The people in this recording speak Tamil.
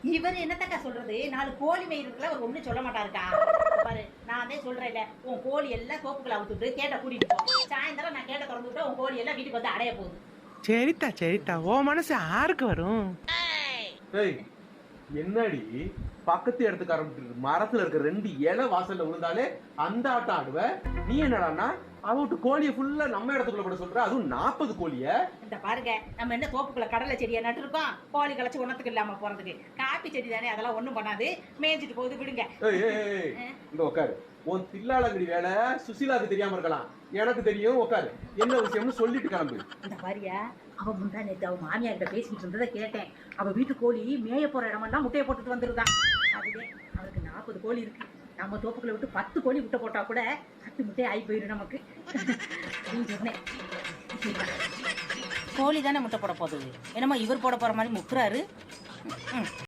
இவர் என்னத்தக்கா சொல்றது? 4 கோழி மேய்றதுக்குலாம் அவர் ஒண்ணும் சொல்ல மாட்டாருக்கா. பாரு, நான் தான் சொல்றேன்ல, உன் கோழி எல்லாம் தோப்புக்குள்ள அவுத்துட்டு கேட்ட கூட்டிட்டு போ. சாயந்தரம் நான் கேட்ட திறந்து விட்டா உன் கோழி எல்லாம் வீட்டுக்கு வந்து அடைய போகுது. சரித்தா சரித்தா, ஓ மனசு யாருக்கு வரும்? ஏய், என்னடி பக்கத்து இடத்துக்கு ஆரம்பிச்சிருக்கு? மரத்துல இருக்க 2 இலை வாசல்ல விழுந்தாலே அந்த ஆட்டம் ஆடுவ. நீ என்னடான்னா அவட்டு கோழியை ஃபுல்லா நம்ம இடத்துக்குள்ள கூட சொல்ற, அதுவும் 40 கோழிய. இந்த பாருங்க, நம்ம என்ன தோப்புக்குள்ள கடலை செடியை நட்டு இருக்கோம், கோழி களைச்சு ஒன்னத்துக்கு இல்லாம போறதுக்கு. காப்பி செடி தானே, அதெல்லாம் ஒண்ணும் பண்ணாது, மேய்ஞ்சிட்டு போகுது, விடுங்க. இங்க உட்காரு. உன் தில்லாலங்கடி வேலை சுசீலாவுக்கு தெரியாம இருக்கலாம், எனக்கு தெரியும். உட்காரு, என்ன விஷயம்னு சொல்லிட்டு கிளம்பு. இந்த பாரியா, அவ முந்தா நேற்று அவ மாமியார் கிட்ட பேசிட்டு இருந்ததை கேட்டேன். அவ வீட்டு கோழி மேய போற இடமெல்லாம் முட்டையை போட்டுட்டு வந்துருதான். அதுவே அவருக்கு 40 கோழி இருக்கு. நம்ம தோப்புக்குள்ள விட்டு 10 கோழி முட்டை போட்டா கூட 10 முட்டை ஆகி போயிடும் நமக்கு. சொன்னேன், கோழி தானே முட்டை போட போகுது, என்னமோ இவர் போட போற மாதிரி முக்குறாரு.